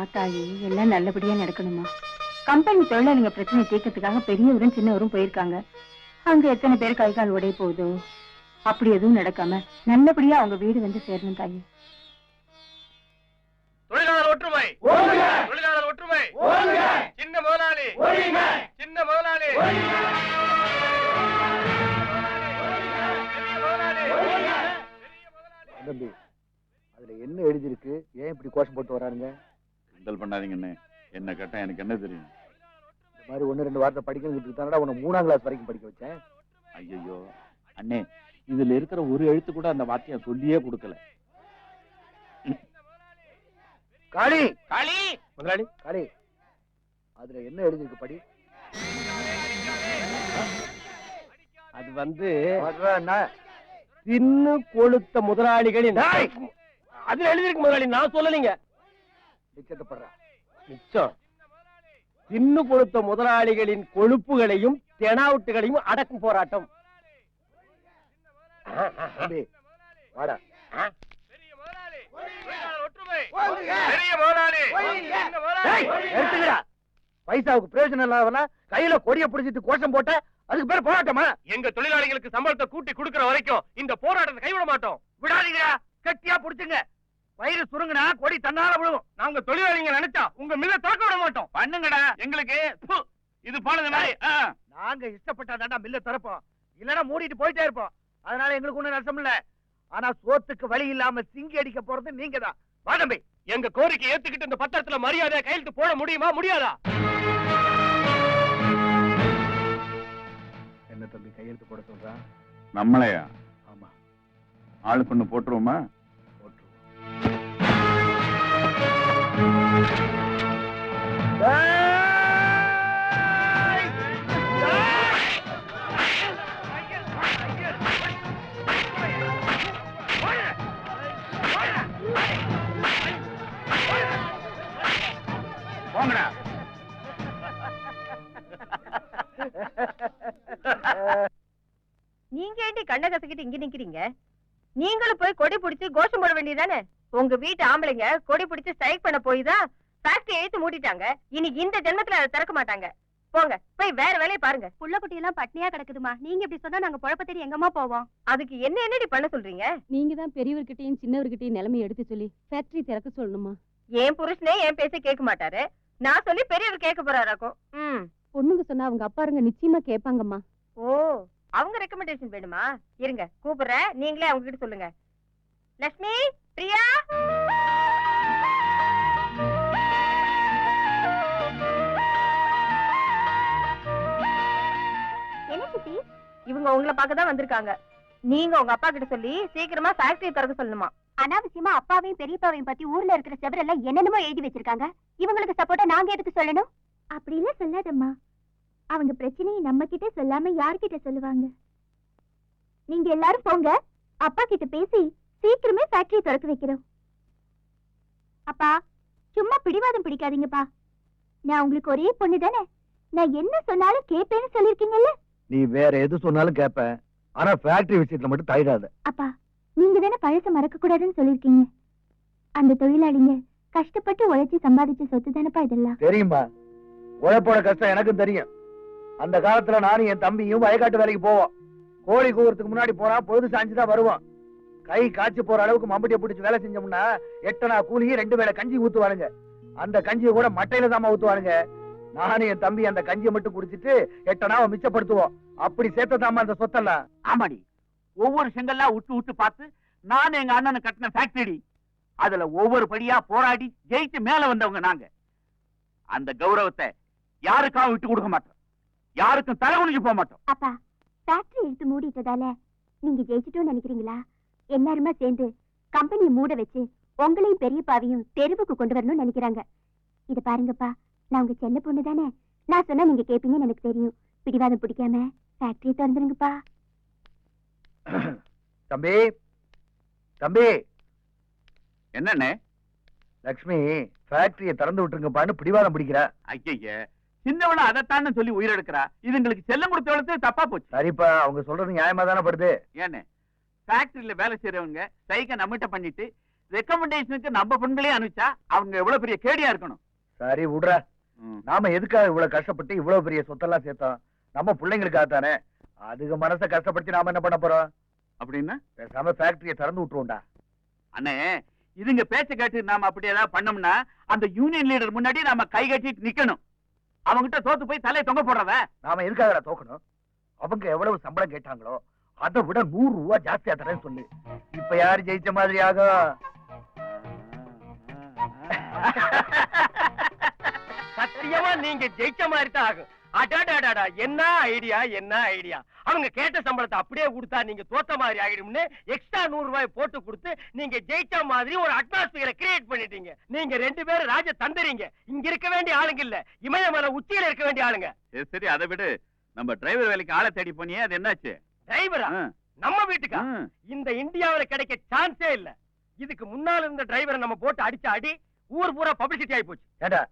ஆத்தாயி எல்லாம் நல்லபடியா நடக்கணுமா? கம்பெனி தொழிலாளிங்க பிரச்சனை தீர்க்கறதுக்காக பெரியவரும் சின்னவரும் போயிருக்காங்க. அங்க எத்தனை பேர் கை கால் உடைய போகுதோ, அப்படி எதுவும் நடக்காம நல்லபடியா அவங்க வீடு வந்து சேரணும் தாயி. தொழிலாளர் ஒற்றுமை, தொழிலாளர் ஒற்றுமை, சின்ன முதலாளி, சின்ன முதலாளி, தம்பி, அதுல என்ன எழுதிருக்கு? ஏன் இப்படி கோஷம் போட்டு வராருங்க? கிண்டல் பண்ணாதீங்கன்னு. என்ன கேட்டா எனக்கு என்ன தெரியும்? இந்த மாதிரி 1-2 வார்த்தை படிக்கணுங்கிறதுக்கு தானடா உன்னை 3ஆம் கிளாஸ் வரைக்கும் படிக்க வச்சேன். ஐயோ அண்ணே, இதுல இருக்கிற ஒரு எழுத்து கூட அந்த வார்த்தையை சொல்லியே கொடுக்கல. காளி, காளி, முதலாளி, காளி, அதுல என்ன எழுதிருக்கு படி. அது வந்து என்ன தின்னு கொளுத்த முதலாளிகளின் அதுல எழுதிருக்கு முதலாளி, நான் சொல்லலீங்க. நிச்சயப்படுற மிச்சம் தின்னு கொளுத்த முதலாளிகளின் கொழுப்புகளையும் தெனாவுட்டுகளையும் அடக்கும் போராட்டம். தம்பி வாடா. பைசாவுக்கு பிரயோஜனம் இல்லாதவனா கையில கொடிய பிடிச்சிட்டு கோஷம் போட்ட, அதுக்கு பேர் போராட்டமா? எங்க தொழிலாளிகளுக்கு சம்பளத்தை கூட்டி கொடுக்கிற வரைக்கும் இந்த போராட்டத்தை கைவிட மாட்டோம். விடாதீங்க, கட்டியா புடிச்சுங்க. வயிறு சுருங்கினா கொடி தன்னால விழுவும். நாங்க தொழிலாளிங்க நினைச்சா உங்க மில்ல திறக்க விட மாட்டோம். பண்ணுங்கடா, எங்களுக்கு இது போனது மாதிரி. நாங்க இஷ்டப்பட்டாதாண்டா மில்ல திறப்போம், இல்லன்னா மூடிட்டு போயிட்டே இருப்போம். அதனால எங்களுக்கு ஒண்ணும் நஷ்டம் இல்ல. ஆனா சோத்துக்கு வழி இல்லாம சிங்கி அடிக்க போறது நீங்க தான். வா தம்பி, எங்க கோரிக்கை ஏத்துக்கிட்டு இந்த பத்திரத்துல மரியாதை கையெழுத்து போட முடியுமா முடியாதா? என்ன தம்பி கையெழுத்து போட சொல்றான்? நம்மளையா? ஆமா, ஆளுக்கு ஒண்ணு போட்டுருவோமா? போங்கடா. நீங்க ஏண்டி கண்ணை கசக்கிட்டு இங்க நிக்கிறீங்க? நீங்களும் போய் கொடி பிடிச்சு கோஷம் போட வேண்டியதானே? உங்க வீட்டு ஆம்பளைங்க கொடி பிடிச்சு ஸ்ட்ரைக் பண்ண போய் தான் ஃபேக்டரி எழுத்து மூடிட்டாங்க. இன்னைக்கு இந்த ஜென்மத்துல அதை திறக்க மாட்டாங்க. போங்க, போய் வேற வேலையை பாருங்க. புள்ள குட்டி எல்லாம் பட்னியா கிடக்குதுமா. நீங்க இப்படி சொன்னா நாங்க பொழப்ப தேடி எங்கம்மா போவோம்? அதுக்கு என்னடி பண்ண சொல்றீங்க? நீங்க தான் பெரியவர்கிட்டயும் சின்னவர்கிட்டயும் நிலைமை எடுத்து சொல்லி ஃபேக்டரி திறக்க சொல்லணுமா? என் புருஷனே என் பேச கேட்க மாட்டாரு, நான் சொல்லி பெரியவர் கேட்க போறாராக்கும். பொண்ணுங்க சொன்னா அவங்க அப்பாருங்க நிச்சயமா கேட்பாங்கம்மா. ஓ, அவங்க ரெக்கமெண்டேஷன் வேணுமா? இருங்க கூப்பிடுறேன், நீங்களே அவங்க கிட்ட சொல்லுங்க. லட்சுமி, பிரியா, என்ன குட்டி? இவங்க உங்களை பார்க்க தான் வந்திருக்காங்க. நீங்க உங்க அப்பா கிட்ட சொல்லி சீக்கிரமா ஃபேக்டரி திறக்க சொல்லணுமா? அனாவசியமா அப்பாவையும் பெரியப்பாவையும் பத்தி ஊர்ல இருக்கிற செவரெல்லாம் என்னென்னமோ எழுதி வச்சிருக்காங்க. இவங்களுக்கு சப்போர்ட்டா நாங்க எதுக்கு சொல்லணும்? அப்படின்னு சொல்லாதம்மா. அவங்க பிரச்சனையை நம்ம கிட்ட சொல்லாம யார்கிட்ட சொல்லுவாங்க? நீங்க எல்லாரும் போங்க, அப்பா கிட்ட பேசி சீக்கிரமே ஃபேக்டரி திறக்க வைக்கிறோம். அப்பா சும்மா பிடிவாதம் பிடிக்காதீங்கப்பா. நான் உங்களுக்கு ஒரே பொண்ணு தானே, நான் என்ன சொன்னாலும் கேட்பேன்னு சொல்லிருக்கீங்கல்ல. நீ வேற எது சொன்னாலும் கேட்பேன், ஆனா ஃபேக்டரி விஷயத்துல மட்டும் தயிராத. அப்பா நீங்க தானே பழச மறக்க கூடாதுன்னு சொல்லிருக்கீங்க. அந்த தொழிலாளிங்க கஷ்டப்பட்டு உழைச்சி சம்பாதிச்ச சொத்து தானப்பா இதெல்லாம். தெரியுமா, உழைப்போட கஷ்டம் எனக்கும் தெரியும். அந்த காலத்துல நானும் என் தம்பியும் வயக்காட்டு வேலைக்கு போவோம். கோழி கூவுறதுக்கு முன்னாடி போனா பொழுது சாஞ்சுதான் வருவோம். கை காய்ச்சி போற அளவுக்கு மம்பட்டியை பிடிச்சி வேலை செஞ்சோம்னா 8 நாள் கூலியே 2 வேளை கஞ்சி ஊத்துவானுங்க. அந்த கஞ்சியை கூட மட்டையில தாமா ஊத்துவானுங்க. நானும் என் தம்பி அந்த கஞ்சியை மட்டும் குடிச்சிட்டு 8 நாள் மிச்சப்படுத்துவோம். அப்படி சேர்த்ததாமா அந்த சொத்தெல்லாம். ஆமாடி, ஒவ்வொரு செங்கல்லா விட்டு விட்டு பார்த்து நானும் எங்க அண்ணனை கட்டின ஃபேக்டரி. அதுல ஒவ்வொரு படியா போராடி ஜெயிச்சு மேல வந்தவங்க நாங்க. அந்த கௌரவத்தை யாருக்காக விட்டு கொடுக்க மாட்டோம், யாருக்கும் தலை குனிஞ்சு போக மாட்டோம். அப்பா ஃபேக்டரி எடுத்து மூடிட்டதால நீங்க ஜெயிச்சிட்டோன்னு நினைக்கிறீங்களா? எல்லாருமா சேர்ந்து கம்பெனியை மூட வச்சு உங்களையும் பெரியப்பாவையும் தெருவுக்கு கொண்டு வரணும்னு நினைக்கிறாங்க. இத பாருங்கப்பா, நான் உங்க செல்ல பொண்ணு தானே, நான் சொன்னா நீங்க கேட்பீங்கன்னு எனக்கு தெரியும். பிடிவாதம் பிடிக்காம ஃபேக்டரியை திறந்துருங்கப்பா. தம்பி, தம்பி. என்னண்ணே? லட்சுமி ஃபேக்டரியை திறந்து விட்டுருங்கப்பான்னு பிடிவாதம் பிடிக்கிற. ஐய, சின்னவள அதைத்தான்னு சொல்லி உயிரெடுக்கிறா. இது எங்களுக்கு செல்லம் கொடுத்த வளர்த்து தப்பா போச்சு. சரிப்பா, அவங்க சொல்றது நியாயமா தானே படுது. ஏன்னு ஃபேக்டரியில வேலை செய்யறவங்க ஸ்ட்ரைக்க நம்மகிட்ட பண்ணிட்டு ரெக்கமெண்டேஷனுக்கு நம்ம பெண்களே அனுப்பிச்சா அவங்க எவ்வளவு பெரிய கேடியா இருக்கணும். சரி விடுற. நாம எதுக்காக இவ்வளவு கஷ்டப்பட்டு இவ்வளவு பெரிய சொத்தெல்லாம் சேர்த்தோம்? நம்ம பிள்ளைங்களுக்காக தானே. அதுக்கு மனசை கஷ்டப்படுத்தி நாம என்ன பண்ண போறோம்? அப்படின்னா பேசாம ஃபேக்டரியை திறந்து விட்டுருவோம்டா. அண்ணே, இதுங்க பேச்ச கேட்டு நாம அப்படி ஏதாவது பண்ணோம்னா அந்த யூனியன் லீடர் முன்னாடி நாம கை கட்டிட்டு நிக்கணும். அவங்கிட்ட தோத்து போய் தலையை தொங்க போடுறவ. நாம எதுக்காக தோக்கணும்? அவங்க எவ்வளவு சம்பளம் கேட்டாங்களோ அதை விட 100 ரூபாய் ஜாஸ்தியா தரேன்னு சொல்லு. இப்ப யாரு ஜெயிச்ச மாதிரி ஆகும்? சத்தியமா நீங்க ஜெயிச்ச மாதிரி தான் ஆகும். அடாடாடாடா, என்ன ஐடியா, என்ன ஐடியா! அவங்க கேட்ட சம்பளத்தை அப்படியே கொடுத்தா நீங்க தோத்த மாதிரி ஆகிடும்னு எக்ஸ்ட்ரா 100 ரூபாய் போட்டு கொடுத்து நீங்க ஜெயிச்ச மாதிரி ஒரு அட்மாஸ்பியரை கிரியேட் பண்ணிட்டீங்க. நீங்க 2 பேரும் ராஜ தந்தறீங்க. இங்க இருக்க வேண்டிய ஆளுங்க இல்ல, இமயமலை உச்சியில இருக்க வேண்டிய ஆளுங்க. சரி, அதை விடு. நம்ம டிரைவர் வேலைக்கு ஆளை தேடி போனியே, அது என்னாச்சு? டிரைவரா? நம்ம வீட்டுக்கா? இந்த இந்தியாவில கிடைக்க சான்ஸே இல்ல. இதுக்கு முன்னால இருந்த டிரைவரை நம்ம போட்டு அடிச்ச அடி ஊர் பூரா பப்ளிசிட்டி ஆகி போச்சு. ஏண்டா,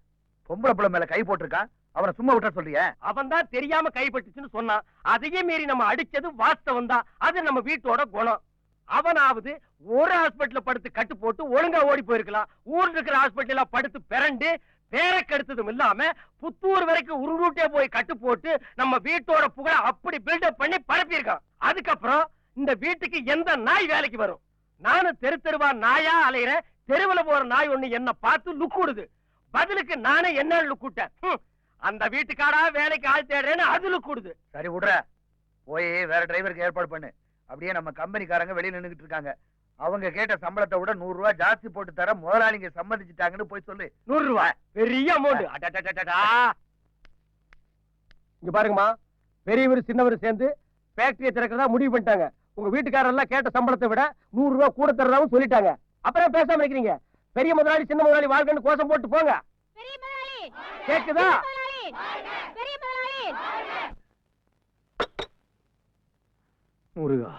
பொம்பளை புள்ள மேல கை போட்டிருக்கான், அவனை சும்மா விட்ட சொல்றிய? அவன் தான் தெரியாம கைப்பட்டுச்சுன்னு சொன்னான். அதையே மீறி நம்ம அடிச்சது வாஸ்தவம் தான். அது நம்ம வீட்டோட குணம். அவனாவது ஒரு ஹாஸ்பிட்டல்ல படுத்து கட்டு போட்டு ஒழுங்கா ஓடி போயிருக்கலாம். ஊர்ல இருக்கிற ஹாஸ்பிட்டல்ல படுத்து பிறண்டு பேரை கெடுத்ததும் இல்லாம புத்தூர் வரைக்கும் உருண்டே போய் கட்டு போட்டு நம்ம வீட்டோட புகழ அப்படி பில்டப் பண்ணி பரப்பியிருக்கான். அதுக்கப்புறம் இந்த வீட்டுக்கு எந்த நாய் வேலைக்கு வரும்? நானும் தெரு தெருவா நாயா அலையிறேன். தெருவுல போற நாய் ஒண்ணு என்ன பார்த்து லுக்குடுது. பதிலுக்கு நானே என்ன லுக்குட்டேன். அந்த வீட்டுக்காரா வேலைக்கு ஆள் தேடுறேன்னு அது லுக்குடுது. சரி விடுற, போய் வேற டிரைவருக்கு ஏற்பாடு பண்ணு. அப்படியே நம்ம கம்பெனிக்காரங்க வெளியில நின்னுட்டு இருக்காங்க. அவங்க கேட்ட சம்பளத்தை விட 100 ரூபாய் ஜாஸ்தி போட்டு தர முதலாளிங்க சம்மதிச்சுட்டாங்கன்னு போய் சொல்லு. 100 ரூபாய் பெரிய அமௌண்ட். இங்க பாருங்கம்மா, பெரியவர் சின்னவர் சேர்ந்து ஃபேக்டரியை திறக்கிறதா முடிவு பண்ணிட்டாங்க. உங்க வீட்டுக்காரெல்லாம் கேட்ட சம்பளத்தை விட 100 ரூபாய் கூட தரதாவும் சொல்லிட்டாங்க. அப்புறம் பேசாம இருக்கிறீங்க. பெரிய முதலாளி சின்ன முதலாளி வாழ்க்கைன்னு கோஷம் போட்டு போங்க. கேக்குதா? முருகா,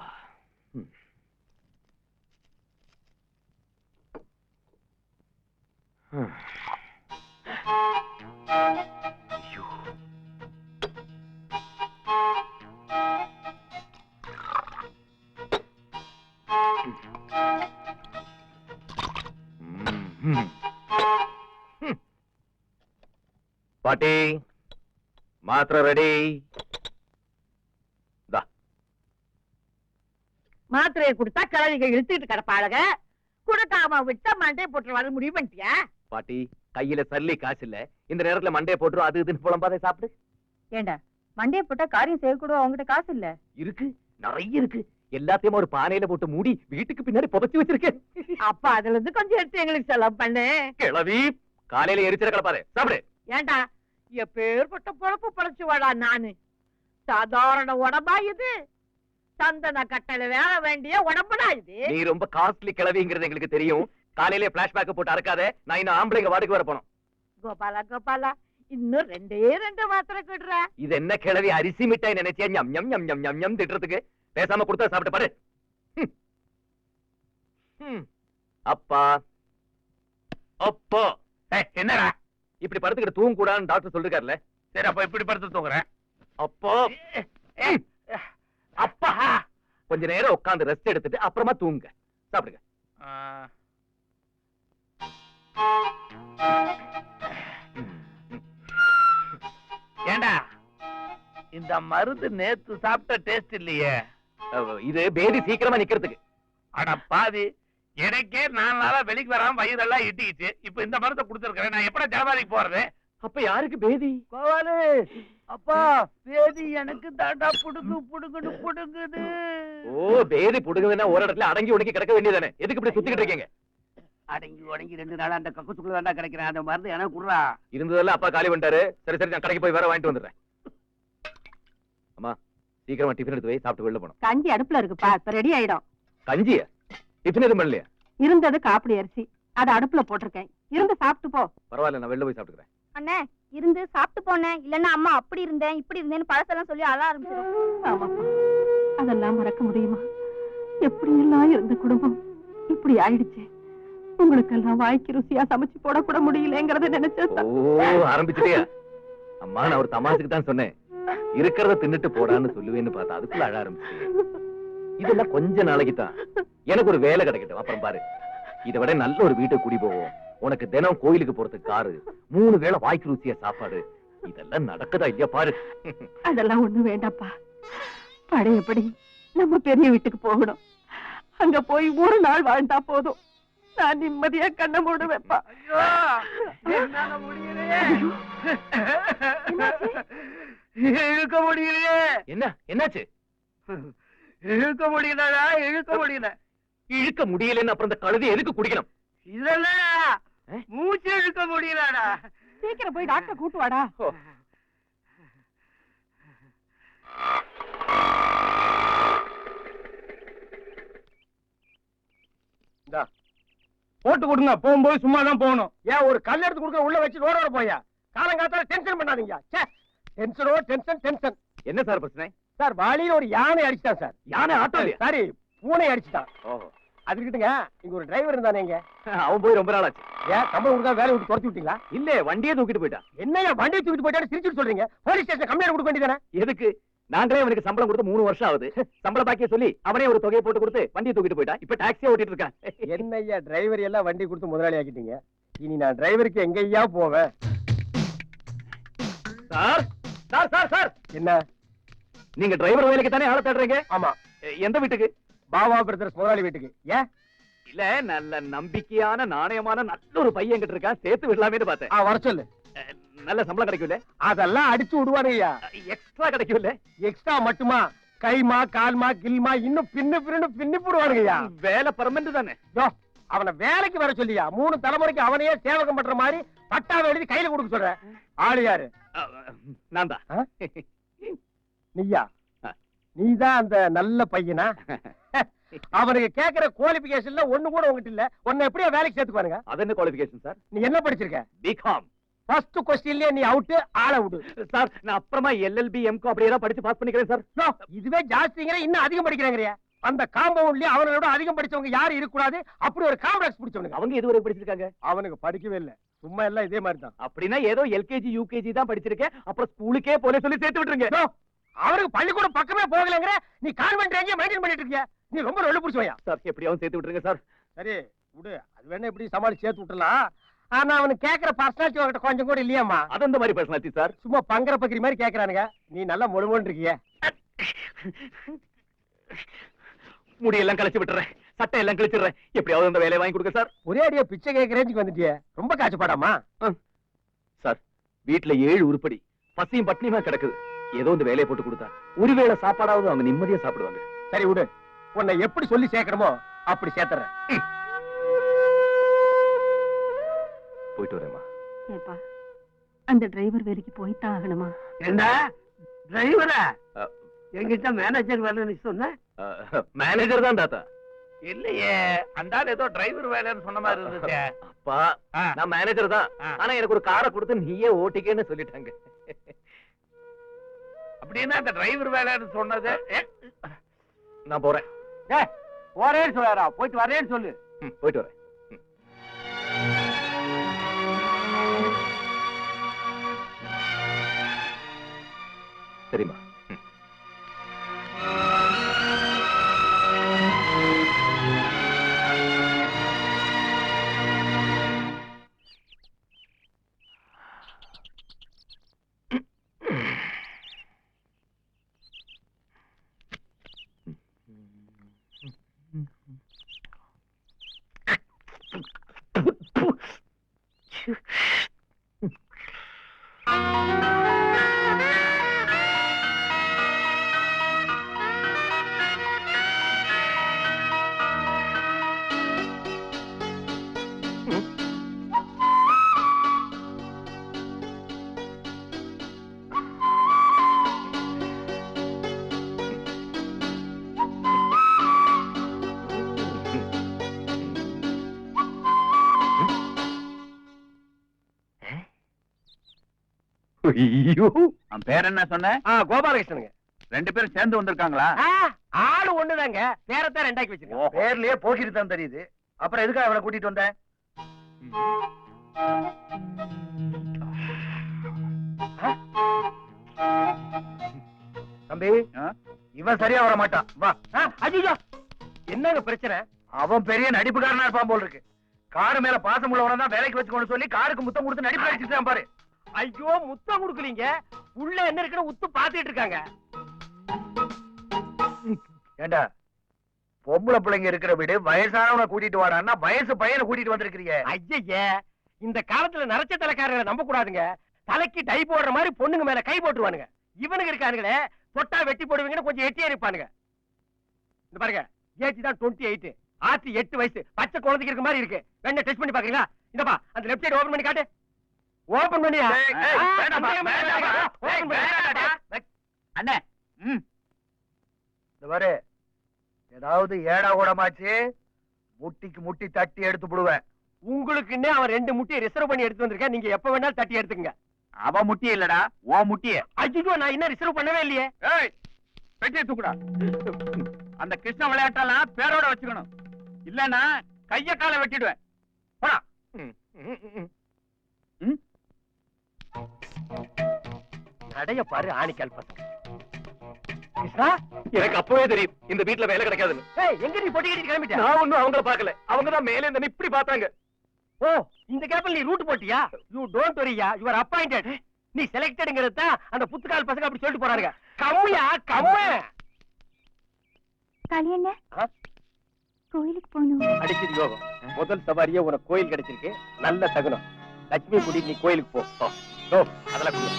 பாட்டி, மாத்திரை ரெடி. மாத்திரையை கொடுத்தா கிழவிகள் இழுத்துட்டு கிடப்பாளுக. கொடுக்காம விட்டா மண்டே போட்டு வர முடிவு பண்ணிட்டியா? பாட்டி, கையில சல்லி காசு இல்ல. இந்த நேரத்துல மண்டைய போட்டுரும், அது இதுன்னு புலம்பாத சாப்பிடு. ஏண்டா, மண்டைய போட்டா காரியம் செய்யக்கூட அவங்ககிட்ட காசு இல்ல. இருக்கு, நிறைய இருக்கு. எல்லாத்தையும் ஒரு பானையில போட்டு மூடி வீட்டுக்கு பின்னாடி புதைச்சு வச்சிருக்கேன். அப்ப அதுல இருந்து கொஞ்சம் எடுத்து எங்களுக்கு செலவு பண்ணு. கிளவி, காலையில எரிச்சிட கலப்பாரு, சாப்பிடு. ஏண்டா, எப்பேற்பட்ட பொழப்பு பழச்சு வாடா நானு. சாதாரண உடம்பா இது? சந்தன கட்டளை வேற வேண்டிய உடம்புடா இது. நீ ரொம்ப காஸ்ட்லி கிளவிங்கிறது எங்களுக்கு தெரியும். காலையில பிளாஷ்பேக் போட்டு அறக்காத. நான் இன்னும் ஆம்பளைங்க வார்டுக்கு வர போனோம். கோபாலா கோபாலா, இன்னும் 2 மாத்திரை கொடுற. இது என்ன கிளவி, அரிசி மிட்டாய் நினைச்சே ஞம் ஞம் ஞம் ஞம் ஞம் ஞம் திட்டுறதுக்கு? பேசாம கொடுத்தா சாப்பிட்டு பாரு. அப்பா அப்போ என்னடா இப்படி படுத்துக்கிட்டு தூங்க கூடாதுன்னு டாக்டர் சொல்லிருக்காருல்ல. சரி, அப்ப இப்படி படுத்து தூங்குறேன். அப்போ அப்பா, கொஞ்ச நேரம் உட்கார்ந்து ரெஸ்ட் எடுத்துட்டு அப்புறமா தூங்க. சாப்பிடுங்க. ஏண்டா, இந்த மருந்து நேத்து சாப்பிட்ட டேஸ்ட் இல்லையே. இது பேதி சீக்கிரமா நிக்கிறதுக்கு. அட பாதி, எனக்கே 4 நாளா வெளிக்கு வராம வயிறெல்லாம் இட்டிக்கிச்சு. இப்ப இந்த மருந்தை கொடுத்துருக்கேன். நான் எப்படா ஜனவரிக்கு போறது? அப்ப யாருக்கு பேதி? கோவாலு, அப்பா, பேதி எனக்கு தாண்டா புடுங்கு புடுங்குன்னு புடுங்குது. ஓ, பேதி புடுங்குதுன்னா ஒரு இடத்துல அடங்கி ஒடுங்கி கிடக்க வேண்டியதானே? எதுக்கு இப்படி சுத்திக்கிட்டு இருக்கீங்க? அடங்கி உடங்கி 2 நாளா அந்த கக்குச்சுக்குள்ள தாண்டா கிடைக்கிறேன். அந்த மருந்து எனக்கு குடுறா. இருந்ததெல்லாம் அப்பா காலி பண்ணிட்டாரு. சரி சரி, நான் கடைக்கு போய் வேற வாங்கிட்டு வந்துடுறேன். அம்மா, சீக்கிரமா டிஃபன் எடுத்து போய் சாப்பிட்டு வெளில போனோம். கஞ்சி அடுப்புல இருக்குப்பா, இப்ப ரெடி ஆயிடும். கஞ்சியா? டிஃபன் எதுவும் பண்ணலையா? இருந்தது காப்பிடி அரிசி, அத அடுப்புல போட்டிருக்கேன். இருந்து சாப்பிட்டு போ. பரவாயில்ல, நான் வெளில போய் சாப்பிட்டுக்கிறேன். அண்ணே, இருந்து சாப்பிட்டு போனேன். இல்லன்னா அம்மா அப்படி இருந்தேன் இப்படி இருந்தேன்னு பழசெல்லாம் சொல்லி அழ ஆரம்பிச்சிடும். ஆமாப்பா, அதெல்லாம் மறக்க முடியுமா? எப்படி எல்லாம் இருந்த குடும்பம் இப்படி ஆயிடுச்சு. உங்களுக்கெல்லாம் வாய்க்கு ருசியா சமைச்சு போட கூட முடியலங்கிறத நினைச்சா. ஓ, ஆரம்பிச்சிட்டியா? அம்மா, நான் ஒரு தமாசுக்கு தான் சொன்னேன். இருக்கிறத தின்னுட்டு போடான்னு சொல்லுவேன்னு பார்த்தா அதுக்குள்ள அழ ஆரம்பிச்சு. இதெல்லாம் கொஞ்ச நாளைக்கு தான். எனக்கு ஒரு வேலை கிடைக்கட்டும், அப்புறம் பாரு. இதை விட நல்ல ஒரு வீட்டுக்கு குடி போவோம். உனக்கு தினம் கோயிலுக்கு போறதுக்கு காரு, 3 வேளை வாய்க்கு ருசியா சாப்பாடு, இதெல்லாம் நடக்குதா இல்லையா பாரு. அதெல்லாம் ஒண்ணு வேண்டாப்பா. பழையபடி நம்ம பெரிய வீட்டுக்கு போகணும். அங்க போய் ஒரு நாள் வாழ்ந்தா போதும். நான் நிம்மதியா கண்ண மூடுவேப்பா. என்னால முடியலையே. இழுக்க முடியலையே. என்னாச்சு? இழுக்க முடியலடா, இழுக்க முடியல. இழுக்க முடியலன்னு அப்புறம் இந்த கழுதை எதுக்கு குடிக்கணும்? இல்லடா, மூச்சு இழுக்க முடியலடா. சீக்கிரம் போய் டாக்டர் கூட்டு வாடா. போட்டு கொடுங்க, போகும்போது சும்மா தான் போகணும். ஏன் ஒரு கல் எடுத்து கொடுக்க உள்ள வச்சு ரோட போயா? காலங்காத்தால டென்ஷன் பண்ணாதீங்க. டென்ஷனோ டென்ஷன். என்ன சார் பிரச்சனை? சார் வாளியில ஒரு யானை அடிச்சிட்டான் சார். யானை ஆட்டோ? சாரி, பூனை அடிச்சிட்டான். ஓஹோ, அதுக்கிட்டுங்க இங்க ஒரு டிரைவர் இருந்தானே. இங்க அவன் போய் ரொம்ப நாள் ஆச்சு. ஏன் சம்பளம் கொடுத்தா வேலையை விட்டு துரத்தி விட்டீங்களா? இல்ல, வண்டியே தூக்கிட்டு போயிட்டான். என்னையா வண்டியை தூக்கிட்டு போயிட்டாரு சிரிச்சுட்டு சொல்றீங்க? போலீஸ் ஸ்டேஷன் கம்ப்ளைண்ட் கொடுக்க வேண்டியதானே? எதுக்கு? நாங்களே அவனுக்கு சம்பளம் கொடுத்து 3 வருஷம் ஆகுது. சம்பள பாக்கிய சொல்லி அவனே ஒரு தொகையை போட்டு கொடுத்து வண்டியை தூக்கிட்டு போயிட்டான். இப்ப டாக்ஸியே ஓட்டிட்டு இருக்கான். என்னய்யா டிரைவர் எல்லாம் வண்டி கொடுத்து முதலாளி ஆக்கிட்டீங்க. இனி நான் டிரைவருக்கு எங்கய்யா போவேன்? சார் சார் சார் சார், என்ன? நீங்க டிரைவர் வேலைக்கு தானே ஆள தேடுறீங்க? ஆமா. எந்த வீட்டுக்கு? பாபா பிரதர்ஸ் முதலாளி வீட்டுக்கு. ஏன்? இல்ல, நல்ல நம்பிக்கையான நாணயமான நல்ல ஒரு பையன் கிட்ட இருக்கான், சேர்த்து விடலாமேன்னு பார்த்தேன். வர சொல்லு. நல்ல சம்பளம் கிடைக்கும்ல? அதெல்லாம் அடிச்சு விடுவாருய்யா. எக்ஸ்ட்ரா கிடைக்கும்ல? எக்ஸ்ட்ரா மட்டுமா? கைமா கால்மா கில்மா இன்னும் பின்னி போடுவானுங்கய்யா. வேலை பர்மனன்ட் தானே? அவனை வேலைக்கு வர சொல்லியா? 3 தலைமுறைக்கு அவனையே சேவகம் பண்ற மாதிரி பட்டாவை எழுதி கையில கொடுக்க சொல்ற. ஆளு யாரு? நான் தான். நீயா? நீதான் அந்த நல்ல பையனா? அவனுக்கு கேக்குற குவாலிபிகேஷன்ல ஒண்ணு கூட உங்ககிட்ட இல்ல. உன்னை எப்படியா வேலைக்கு சேர்த்துக்குவானுங்க? அது என்ன குவாலிஃபிகேஷன் சார்? நீ என்ன படிச்சிருக்க? பிகாம். ஃபர்ஸ்ட் क्वेश्चनலயே நீ அவுட், ஆள விடு. சார், நான் அப்புறமா எல்எல்பி எம்கோ அப்படியே தான் படிச்சு பாஸ் பண்ணிக்கிறேன் சார். இதுவே ஜாஸ்திங்கற, இன்னும் அதிகம் படிக்கிறாங்கறியா? அந்த காம்பவுண்ட்லயே அவனோட அதிகம் படிச்சவங்க யாரும் இருக்க கூடாது. அப்படி ஒரு காம்ப்ளெக்ஸ் பிடிச்சவனுங்க. அவங்க எதுவரை படிச்சிருக்காங்க? அவனுக்கு படிக்கவே இல்ல, சும்மா எல்லாம் இதே மாதிரி தான். அப்படின்னா ஏதோ எல்கேஜி யூகேஜி தான் படிச்சிருக்கேன், அப்புறம் ஸ்கூலுக்கே போல சொல்லி சேர்த்து விட்டுருங்க. அவனுக்கு பள்ளிக்கூடம் பக்கமே போகலங்கற, நீ கான்வென்ட் எங்க மெயின்டைன் பண்ணிட்டு இருக்கியா? நீ ரொம்ப ரொள்ள புடிச்சவயா சார். எப்படியாவது சேர்த்து விட்டுருங்க சார். சரி விடு, அது வேணா எப்படி சமாளிச்சு சேர்த்து விட்டுறலாம். ஆனா அவனுக்கு கேக்குற பர்சனாலிட்டி உங்ககிட்ட கொஞ்சம் கூட இல்லையாமா? அது அந்த மாதிரி பர்சனாலிட்டி சார். சும்மா பங்கர பக்கிரி மாதிரி கேக்குறானுங்க. நீ நல்லா முழுமோன்னு இருக்கிய. முடியெல்லாம் கழிச்சு விட்டுறேன், சட்டை எல்லாம் கிழிச்சிடுறேன். எப்படியாவது அந்த வேலையை வாங்கி கொடுங்க சார். ஒரே அடியா பிச்சை கேட்க ரேஞ்சுக்கு வந்துட்டியே, ரொம்ப காய்ச்சப்பாடாமா? சார், வீட்டுல 7 உருப்படி பசியும் பட்னியுமா கிடக்குது. ஏதோ இந்த வேலையை போட்டு கொடுத்தா ஒருவேளை சாப்பாடாவது அவங்க நிம்மதியா சாப்பிடுவாங்க. சரி விடு, உன்னை எப்படி சொல்லி சேர்க்கணுமோ அப்படி சேர்த்துறேன். போயிட்டு வரேம்மா. ஏப்பா, அந்த டிரைவர் வேலைக்கு போய்தான் ஆகணுமா? என்ன டிரைவரா? என்கிட்ட மேனேஜர் வேலைன்னு சொன்ன. மேனேஜர் தான் தாத்தா. இல்லையே, அந்த ஆள் ஏதோ டிரைவர் வேலைன்னு சொன்ன மாதிரி இருந்துச்சு. அப்பா, நான் மேனேஜர் தான். ஆனா எனக்கு ஒரு காரை கொடுத்து நீயே ஓட்டிக்கன்னு சொல்லிட்டாங்க. அப்படின்னா அந்த டிரைவர் வேலைன்னு சொன்னது. நான் போறேன். போறேன்னு சொல்லாரா? போயிட்டு வரேன்னு சொல்லு. போயிட்டு வரேன். சரிம்மா. ஐயோ, அவன் பேர் என்ன சொன்ன? கோபாலகிருஷ்ணனுங்க. 2 பேரும் சேர்ந்து வந்திருக்காங்களா? ஆளு ஒண்ணுதாங்க, பேரத்தான் ரெண்டாக்கி வச்சிருக்கேன். பேர்லயே போக்கிட்டு தான் தெரியுது. அப்புறம் எதுக்காக அவனை கூட்டிட்டு வந்த? தம்பி, இவன் சரியா வர மாட்டான். வா. ஐயோ, என்னங்க பிரச்சனை? அவன் பெரிய நடிப்புக்காரனா இருப்பான் போல் இருக்கு. காரு மேல பாசம் உள்ளவன தான் வேலைக்கு வச்சுக்கோன்னு சொல்லி காருக்கு முத்தம் கொடுத்து நடிப்பு அடிச்சுட்டான் பாரு. ஐயோ முத்தம் கொடுக்கலீங்க, உள்ள என்ன இருக்குன்னு உத்து பாத்துட்டு இருக்காங்க. ஏண்டா பொம்பளை பிள்ளைங்க இருக்கிற வீடு வயசானவனை கூட்டிட்டு வாடான்னா வயசு பையனை கூட்டிட்டு வந்திருக்கிறீங்க. ஐயே, இந்த காலத்துல நரைச்ச தலைக்காரங்களை நம்ப கூடாதுங்க. தலைக்கு டை போடுற மாதிரி பொண்ணுங்க மேல கை போட்டுருவானுங்க. இவனுங்க இருக்கானுங்களே, தொட்டா வெட்டி போடுவீங்கன்னு கொஞ்சம் எட்டியா இருப்பானுங்க. இந்த பாருங்க, ஏஜ் தான் 28, ஆத்தி 8 வயசு, பச்சை குழந்தைக்கு இருக்க மாதிரி இருக்கு. வேணா டெஸ்ட் பண்ணி பாக்குறீங்களா? இந்தப்பா அந்த லெஃப்ட் சைடு ஓபன் பண்ணி காட்டு. ஓபன் பண்ணியா? அண்ணே இந்த பாரு, ஏதாவது ஏடா கூடமாச்சு முட்டிக்கு முட்டி தட்டி எடுத்து விடுவேன். உங்களுக்குன்னே அவன் 2 முட்டியை ரிசர்வ் பண்ணி எடுத்து வந்திருக்கேன். நீங்க எப்ப வேணாலும் தட்டி எடுத்துக்கங்க. அவ முட்டிய இல்லடா, ஓ முட்டிய. ஐயோ, நான் இன்னும் ரிசர்வ் பண்ணவே இல்லையே. ஏய், பெட்டியை தூக்குடா. அந்த கிருஷ்ண விளையாட்டெல்லாம் பேரோட வச்சுக்கணும், இல்லன்னா கைய காலை வெட்டிடுவேன். போடா. நடைய பாரு, ஆணிக்கால் பசங்க. கிருஷ்ணா, எனக்கு அப்பவே தெரியும் இந்த வீட்டுல வேலை கிடைக்காதுன்னு. ஏய், எங்க நீ பொட்டி கட்டிட்டு கிளம்பிட்ட? நான் ஒண்ணும் அவங்கள பாக்கல, அவங்க தான் மேலே இருந்து இப்படி பார்த்தாங்க. ஓ, இந்த கேப்ல நீ ரூட் போட்டியா? யூ டோன்ட் வரியா, யூ ஆர் அப்பாயிண்டட். நீ செலக்டட்ங்கிறது தான் அந்த புத்துக்கால் பசங்க அப்படி சொல்லிட்டு போறாங்க. கம்மியா கம்மு. கல்யாண கோயிலுக்கு போகணும். அடிச்சது யோகம். முதல் சவாரியே உனக்கு கோயில் கிடைச்சிருக்கு. நல்ல தகுனம். லட்சுமி கூட்டிட்டு நீ கோயிலுக்கு போ. ஓ, அதெல்லாம் கொடு.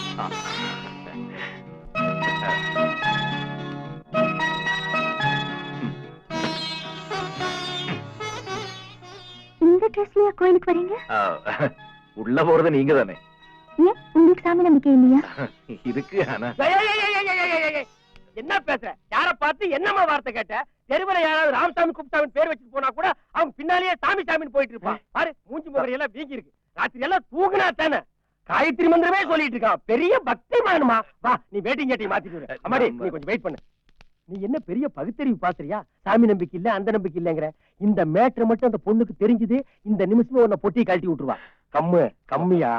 இந்த ட்ரெஸ்லயா கோயிலுக்கு வரீங்க? உள்ள போறது நீங்க தானே. ஏன் உங்களுக்கு சாமி நம்பிக்கை இல்லையா? இதுக்கு ஆனா என்ன பேசுற? யார பார்த்து என்னமா வார்த்தை கேட்ட? தெருவுல யாராவது ராமசாமி குப்தாவின் பேர் வச்சுட்டு போனா கூட அவங்க பின்னாலேயே சாமி சாமின்னு போயிட்டு இருப்பான். பாரு, மூஞ்சி முகரை எல்லாம் வீங்கி இருக்கு. ராத்திரி எல்லாம் தூங்குனா தானே காயத்ரி மந்திரமே சொல்லிட்டு இருக்கான். பெரிய பக்தி மானுமா. வா, நீ வெயிட்டிங் கேட்டி மாத்திட்டு அம்மாடி, நீ கொஞ்சம் வெயிட் பண்ணு. நீ என்ன பெரிய பகுத்தறிவு பாக்குறியா? சாமி நம்பிக்கை இல்ல, அந்த நம்பிக்கை இல்லங்கிற. இந்த மேட்டர் மட்டும் அந்த பொண்ணுக்கு தெரிஞ்சது, இந்த நிமிஷமே உன்னை பொட்டி கழட்டி விட்டுருவா. கம்மியா.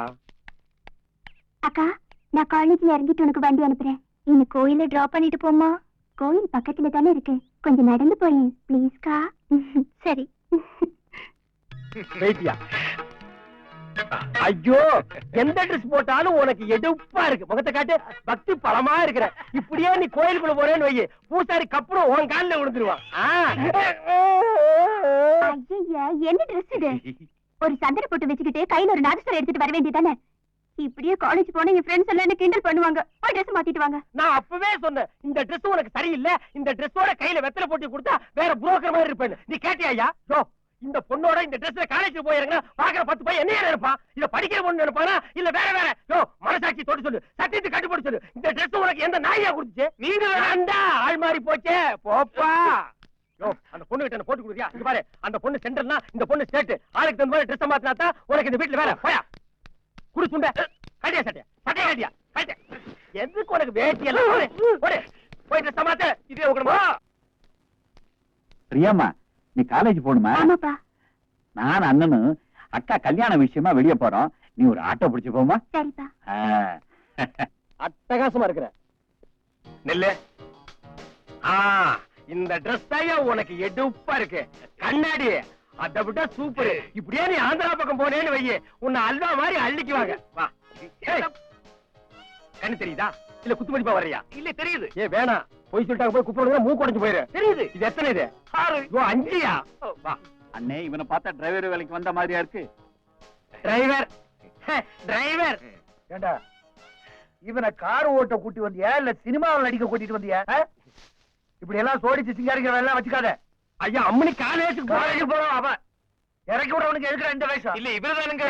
அக்கா, நான் காலேஜ்ல இறங்கிட்டு உனக்கு வண்டி அனுப்புறேன். இன்னும் கோயில டிராப் பண்ணிட்டு போமா? கோயில் பக்கத்துல தானே இருக்கு, கொஞ்சம் நடந்து போய் ப்ளீஸ்க்கா. சரி. வெயிட்டியா? ஐயோ, எந்த ட்ரெஸ் போட்டாலும் உனக்கு எடுப்பா இருக்கு. முகத்தை காட்டு, பக்தி பலமா இருக்கிற. இப்படியே நீ கோயிலுக்குள்ள போறேன்னு வை, பூசாரி கப்புறம் உன் காலில் விழுந்துருவான். ஐயா, என்ன ட்ரெஸ் இது? ஒரு சந்தன போட்டு வச்சுக்கிட்டு கையில ஒரு நாதஸ்வரம் எடுத்துட்டு வர வேண்டியதானே? இப்படியே காலேஜ் போனா என் ஃப்ரெண்ட்ஸ் எல்லாம் என்ன கிண்டல் பண்ணுவாங்க. ட்ரெஸ் மாத்திட்டு வாங்க. நான் அப்பவே சொன்னேன், இந்த ட்ரெஸ் உனக்கு சரியில்லை. இந்த ட்ரெஸ்ஸோட கையில வெத்தலை போட்டு கொடுத்தா வேற புரோக்கர் மாதிரி இருப்பேன். நீ கேட்டியா? இந்த பொண்ணோட இந்த ட்ரெஸ்ல காலேஜ் போயிருங்க, பாக்குற 10 பையன் என்ன நினைப்பான்? இல்ல படிக்கிற பொண்ணு நினைப்பானா? இல்ல வேற வேற? மனசாட்சி தொட்டு சொல்லு, சத்தியத்தை கட்டுப்பட்டு சொல்லு. இந்த ட்ரெஸ் உனக்கு எந்த நாயா கொடுத்துச்சு? நீங்க வேண்டா, ஆள் மாறி போச்சே. போப்பா. அந்த பொண்ணு கிட்ட போட்டு கொடுத்தியா? இங்க பாரு, அந்த பொண்ணு சென்டர்னா இந்த பொண்ணு ஸ்டேட். ஆளுக்கு தகுந்த மாதிரி ட்ரெஸ் மாத்தினா தான் உனக்கு இந்த வீட்டுல வேற. போயா குடு சுண்ட கட்டியா சட்டையா கட்டியா கட்டியா. எதுக்கு உனக்கு வேட்டி எல்லாம்? போய் ட்ரெஸ் மாத்த. இதே உட்கணுமா? பிரியாமா, நீ காலேஜ் போகணுமா? ஆமாப்பா. நான் அண்ணனும் அக்கா கல்யாண விஷயமா வெளியே போறோம். நீ ஒரு ஆட்டோ பிடிச்சு போமா? சரிப்பா. அட்டகாசமா இருக்கிற நெல்லு. இந்த ட்ரெஸ் தான் உனக்கு எடுப்பா இருக்கு. கண்ணாடி அதை விட சூப்பர். இப்படியே நீ ஆந்திரா பக்கம் போனேன்னு வையே, உன்னை அல்வா மாதிரி அள்ளிக்குவாங்க. வா. கண்ணு தெரியுதா? இல்ல குத்து மதிப்பா வர்றியா? இல்ல தெரியுது. ஏ வேணாம், போய் சொல்லிட்டாங்க. போய் குப்பிடுங்க, மூக்கு உடைஞ்சு போயிரு. தெரியுது. இது எத்தனை? இது 6. 5யா? வா. அண்ணே, இவனை பார்த்தா டிரைவர் வேலைக்கு வந்த மாதிரியா இருக்கு. Driver driver. ஏண்டா இவனை கார் ஓட்ட கூட்டி வந்தியா இல்ல சினிமாவில் நடிக்க கூட்டிட்டு வந்தியா? இப்படி எல்லாம் சோடிச்சு சிங்காரிக்கிற எல்லாம் வச்சுக்காத. ஐயா, அம்மனி காலேஜுக்கு போறோம். அவன் இறக்கி விடவனுக்கு இருக்கிற இந்த வயசு இல்ல, இவருதானுங்க.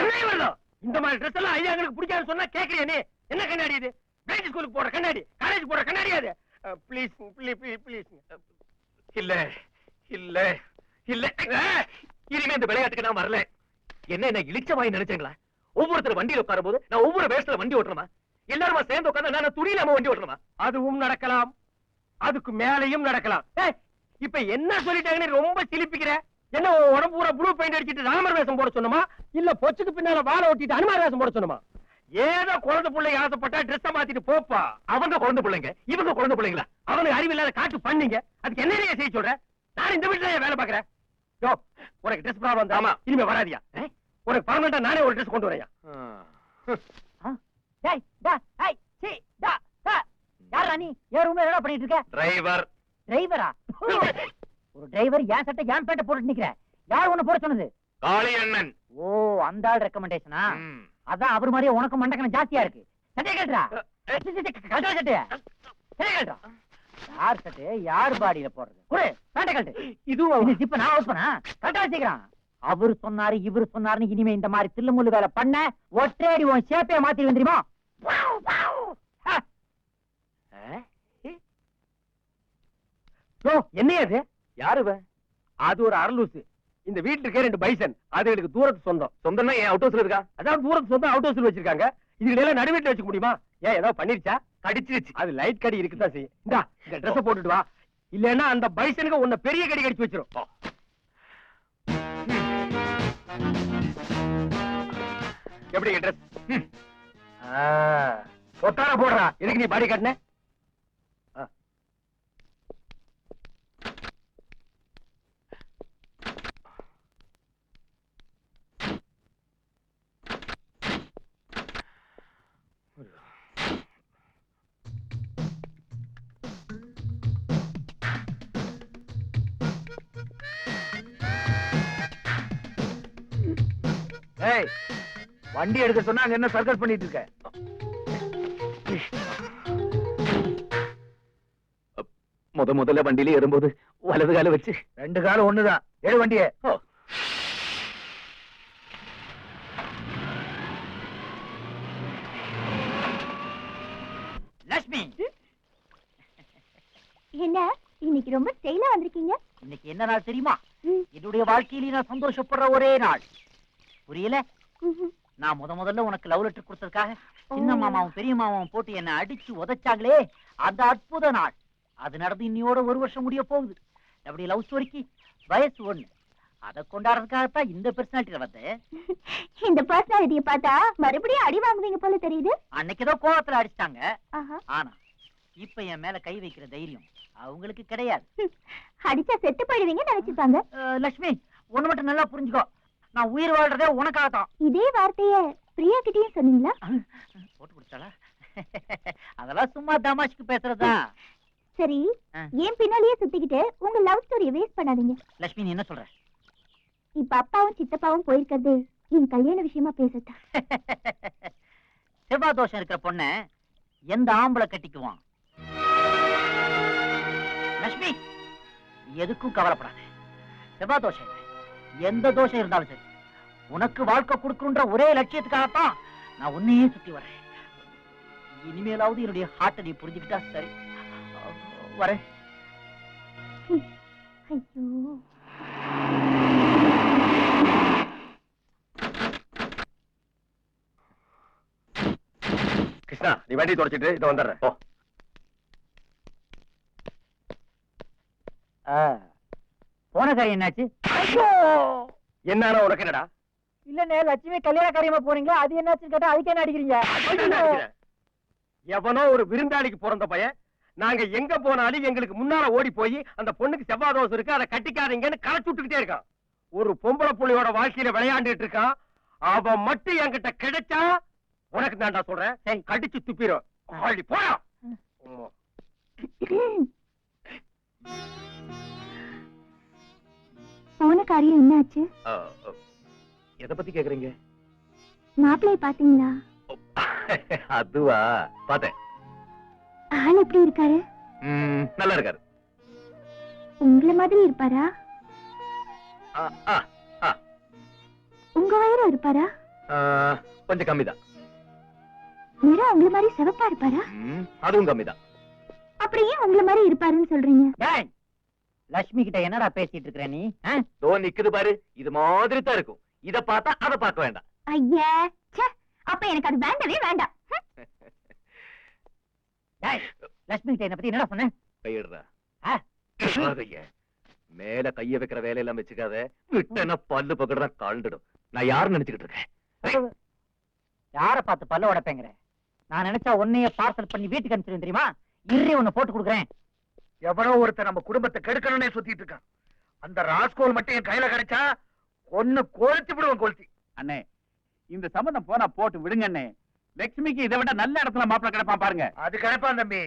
இந்த மாதிரி ட்ரெஸ் எல்லாம் ஐயா எங்களுக்கு பிடிக்காது சொன்னா கேக்குறியா நீ? என்ன கண்ணாடி இது? பிரைட் ஸ்கூலுக்கு போற கண்ணாடி, காலேஜ் போற கண்ணாடி அது. Please please please. இல்ல இல்ல இல்ல, இனிமே இந்த விளையாட்டுக்கு நான் வரல. என்ன இழிச்ச வாய் நினைச்சீங்களா? ஒவ்வொருத்தர் வண்டியில உட்காரும் போது நான் ஒவ்வொரு வேஷத்துல வண்டி ஓட்டணுமா? எல்லாருமா சேர்ந்து உட்கார்ந்து நான் துணியிலாம வண்டி ஓட்டணுமா? அதுவும் நடக்கலாம், அதுக்கு மேலையும் நடக்கலாம். இப்ப என்ன சொல்லிட்டாங்கன்னு ரொம்ப சிலிப்பிக்கிற. என்ன உடம்பு பூரா ப்ளூ பெயிண்ட் அடிச்சிட்டு ராமர் வேஷம் போட சொன்னமா? இல்ல பொச்சுக்கு பின்னால வாழை ஓட்டிட்டு அனுமார் வேஷம் போட சொன்னமா? ஏதோ குழந்தை பிள்ளை ஆசைப்பட்டா ட்ரெஸ் மாத்திட்டு போப்பா. அவங்க குழந்தை பிள்ளைங்க, இவங்க குழந்தை பிள்ளைங்களா? அவனுக்கு அறிவில்லாத காட்டு பண்ணீங்க. அதுக்கு என்ன செய்ய சொல்ற? நான் இந்த வீட்டுல வேலை பாக்குறேன். யோ, உனக்கு ட்ரெஸ் ப்ராப்ளம் ஆமா. இனிமே வராதியா உனக்கு பர்மனண்டா நானே ஒரு ட்ரெஸ் கொண்டு வரேன் டேய் டா ஹை சி டா டா யாரா நீ ஏன் ரூம்ல என்ன பண்ணிட்டு இருக்க டிரைவர் டிரைவரா ஒரு டிரைவர் ஏன் சட்டை ஏன் பேட்ட போட்டு நிக்கிற யார் உன்னை போட சொன்னது காளி அண்ணன் ஓ அந்த ஆள் ரெக்கமெண்டேஷனா அதான் அவர் மாதிரியே உனக்கு மண்டக்கணம் ஜாஸ்தியா இருக்கு சட்டையை கேட்டுறா கட்டா சட்டைய சட்டையை கேட்டுறா யார் சட்டை யார் பாடியில போடுறது குடு பேட்டை கட்டு இதுவும் இப்ப நான் அவுட் பண்ணா கட்டா வச்சுக்கிறான் அவர் சொன்னாரு இவர் சொன்னாருன்னு இனிமே இந்த மாதிரி தில்லுமுள்ளு வேலை பண்ண ஒற்றேடி உன் சேப்பைய மாத்தி வந்துருமா என்ன அது யாரு அது ஒரு அரலூசு இந்த வீட்டுல இருக்க 2 பைசன் அது எனக்கு தூரத்து சொந்தம் சொந்தம்னா என் அவுட் ஹவுஸ்ல இருக்கா அதான் தூரத்து சொந்தம் அவுட் ஹவுஸ்ல வச்சிருக்காங்க இதுல எல்லாம் நடுவீட்டுல வச்சுக்க முடியுமா ஏன் ஏதாவது பண்ணிருச்சா கடிச்சிருச்சு அது லைட் கடி இருக்குதான் செய்யும் இந்தா இந்த ட்ரெஸ் போட்டுட்டு வா இல்லன்னா அந்த பைசனுக்கு உன்னை பெரிய கடி கடிச்சு வச்சிரும் எப்படி ட்ரெஸ் பொத்தார போடுறா எதுக்கு நீ பாடி கட்டின ஏய் வண்டி எடுக்க சொன்னா அங்க என்ன சர்க்கஸ் பண்ணிட்டு இருக்க முதல்ல வண்டியில ஏறும்போது வலது கால வச்சு 2 காலம் ஒண்ணுதான் ஏழு வண்டியே லட்சுமி என்ன இன்னைக்கு ரொம்ப ஸ்டைலா வந்திருக்கீங்க இன்னைக்கு என்ன நாள் தெரியுமா என்னுடைய வாழ்க்கையில நான் சந்தோஷப்படுற ஒரே நாள் புரியல நான் முதல்ல உனக்கு லவ் லெட்டர் கொடுத்ததுக்காக சின்ன மாமாவும் பெரிய மாமாவும் போட்டு என்ன அடிச்சு உதைச்சாங்களே அந்த அற்புத நாள் அது நடந்து இன்னையோட 1 வருஷம் முடிய போகுது அப்படி லவ் ஸ்டோரிக்கு வயசு 1 அதை கொண்டாடுறதுக்காகத்தான் இந்த பெர்சனாலிட்டியில வந்தேன் இந்த பர்சனாலிட்டியை பார்த்தா மறுபடியும் அடி வாங்குவீங்க போல தெரியுது அன்னைக்குதான் கோவத்துல அடிச்சிட்டாங்க ஆஹா. ஆனா இப்ப என் மேல கை வைக்கிற தைரியம் அவங்களுக்கு கிடையாது அடிச்சா செத்து போயிடுவீங்க நினைச்சுப்பாங்க லட்சுமி ஒண்ணு மட்டும் நல்லா புரிஞ்சுக்கோ நான் உயிர் வாழ்றதே உனக்காகத்தான் இதே வார்த்தைய பிரியா கிட்டயும் சொன்னீங்களா போட்டு குடிச்சாளா அதெல்லாம் சும்மா தமாஷ்க்கு பேசுறதா சரி ஆ. ஏன் பின்னாலேயே சுத்திக்கிட்டு உங்க லவ் ஸ்டோரியை வேஸ்ட் பண்ணாதீங்க லட்சுமி நீ என்ன சொல்ற இப்ப அப்பாவும் சித்தப்பாவும் போயிருக்கிறது என் கல்யாண விஷயமா பேசத்தான் செவ்வாய் தோஷம் இருக்கிற பொண்ண எந்த ஆம்பளை கட்டிக்குவான் லட்சுமி நீ எதுக்கும் கவலைப்படாத செவ்வாய் தோஷம் இல்லை. எந்த தோஷம் இருந்தாலும் சரி உனக்கு வாழ்க்கை கொடுக்கணுன்ற ஒரே லட்சியத்துக்காகத்தான் நான் உன்னையே சுத்தி வரேன் இனிமேலாவது என்னுடைய ஹார்ட்டை நீ புரிஞ்சுக்கிட்டா சரி வரேன் ஐயோ கிருஷ்ணா நீ வண்டி தொடச்சிட்டு இதை வந்துடுறேன் ஓ போன காரியம் என்னாச்சு என்னால உனக்கு என்னடா இல்லண்ணே லட்சுமி கல்யாண காரியமா போறீங்களா அது என்னாச்சுன்னு கேட்டா அதுக்கு என்ன அடிக்கிறீங்க எவனோ ஒரு விருந்தாளிக்கு பிறந்த பையன் நாங்க எங்க போனாலும் எங்களுக்கு முன்னால ஓடி போய் அந்த பொண்ணுக்கு செவ்வாய் தோசை இருக்கு அதை கட்டிக்காதீங்கன்னு களைச்சு விட்டுக்கிட்டே இருக்கான் ஒரு பொம்பளை புள்ளியோட வாழ்க்கையில விளையாண்டுட்டு இருக்கான் அவன் மட்டும் என்கிட்ட கிடைச்சா உனக்கு தான்டா சொல்றேன் சரி. கடிச்சு துப்பிரும் ஆளி போடா போன காரியம் என்னாச்சு எதை பத்தி கேக்குறீங்க மாப்பிள்ளைய பாத்தீங்களா அதுவா பார்த்தேன் ஆள் எப்படி இருக்காரு நல்லா இருக்காரு உங்கள மாதிரி இருப்பாரா ஆ, ஆ, ஆ. உங்க வயிறு இருப்பாரா கொஞ்சம் கம்மிதான் நிறம் உங்கள மாதிரி சிவப்பா இருப்பாரா அதுவும் கம்மிதான் அப்படியே உங்கள மாதிரி இருப்பாருன்னு சொல்றீங்க டேய், லட்சுமி கிட்ட என்னடா பேசிட்டு இருக்கிற நீ தோ நிக்குது பாரு இது மாதிரி தான் இருக்கும் இத பார்த்தா அதை பார்க்க வேண்டாம் ஐயா ச்சே, அப்ப எனக்கு அது வேண்டவே வேண்டாம் டேய், லட்சுமி கிட்ட என்ன பத்தி என்னடா சொன்ன கையிடுறா ஆ. மேல கைய வைக்கிற வேலையெல்லாம் வச்சுக்காத விட்டன பல்லு பக்கடுறா காழ்ந்துடும் நான் யாருன்னு நினைச்சுக்கிட்டு இருக்கேன் யார பார்த்து பல்ல உடைப்பேங்கிற நான் நினைச்சா உன்னைய பார்சல் பண்ணி வீட்டுக்கு அனுப்பிச்சிருவேன் தெரியுமா இறி உன்னை போட்டு கொடுக்குறேன் எவனோ ஒருத்தன் நம்ம குடும்பத்தை கெடுக்கணும்னே சுத்திட்டு இருக்கான் அந்த ராஸ்கோல் மட்டும் என் கையில கிடைச்சா ஒன்னு கொளுத்தி விடுவேன் கொளுத்தி. அண்ணே இந்த சம்பந்தம் போனா போட்டு விடுங்க அண்ணே. லட்சுமிக்கு இதை விட நல்ல இடத்துல மாப்பிள்ளை கிடைப்பான் பாருங்க. அது கிடைப்பான் தம்பி.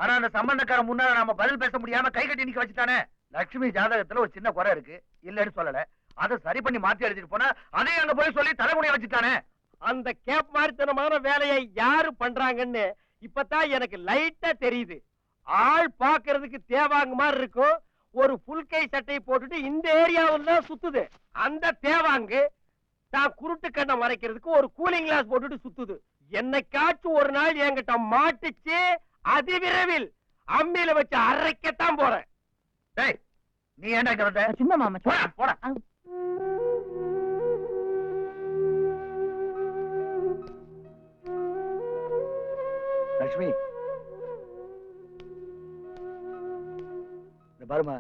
ஆனா அந்த சம்பந்தக்காரன் முன்னால நாம பதில் பேச முடியாம கை கட்டி நிக்க வச்சுட்டானே. லட்சுமி ஜாதகத்துல ஒரு சின்ன குறை இருக்கு, இல்லன்னு சொல்லல. அதை சரி பண்ணி மாத்தி அடிச்சிட்டு போனா அதையும் அங்க போய் சொல்லி தலைமுடிய வச்சுட்டானே. அந்த கேப் மாதிரித்தனமான வேலையை யாரு பண்றாங்கன்னு இப்பதான் எனக்கு லைட்டா தெரியுது. ஆள் பாக்குறதுக்கு தேவாங்க மாதிரி இருக்கும். ஒரு புல் கை சட்டையை போட்டுட்டு இந்த ஏரியாவில் தான் சுத்துது. அந்த தேவாங்கு தான் குருட்டு கண்ணை மறைக்கிறதுக்கு ஒரு கூலிங் கிளாஸ் போட்டுட்டு சுத்துது. என்னைக்காச்சும் ஒரு நாள் என்கிட்ட மாட்டுச்சு, அதிவிரைவில் அம்மியில வச்சு அரைக்கத்தான் போறேன். டேய், நீ ஏன்டா இங்க வந்த? சும்மா மாமா போடா, போடா. லட்சுமி, இந்த பாருமா,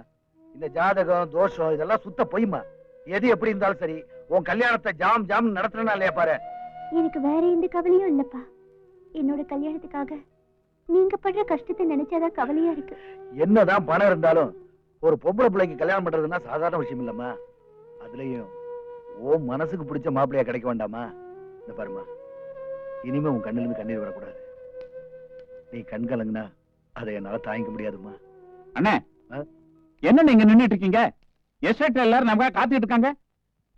இந்த ஜாதகம் தோஷம் இதெல்லாம் சுத்த பொய்மா. எது எப்படி இருந்தாலும் சரி, உன் கல்யாணத்தை ஜாம் ஜாம் நடத்துறா இல்லையா பாரு. எனக்கு வேற எந்த கவலையும் இல்லப்பா. என்னோட கல்யாணத்துக்காக நீங்க படுற கஷ்டத்தை நினைச்சாதான் கவலையா இருக்கு. என்னதான் பணம் இருந்தாலும் ஒரு பொம்பளை பிள்ளைக்கு கல்யாணம் பண்றதுன்னா சாதாரண விஷயம் இல்லம்மா. அதுலயும் ஓ மனசுக்கு பிடிச்ச மாப்பிள்ளையா கிடைக்க வேண்டாமா? இந்த பாருமா, இனிமே உன் கண்ணுல இருந்து கண்ணீர் வரக்கூடாது. நீ கண் கலங்குனா அதை என்னால தாங்கிக்க முடியாதுமா. அண்ணே என்ன நீங்க நின்னுட்டு இருக்கீங்க? எஸ்டேட்ல எல்லாரும் நமக்காக காத்துட்டு இருக்காங்க.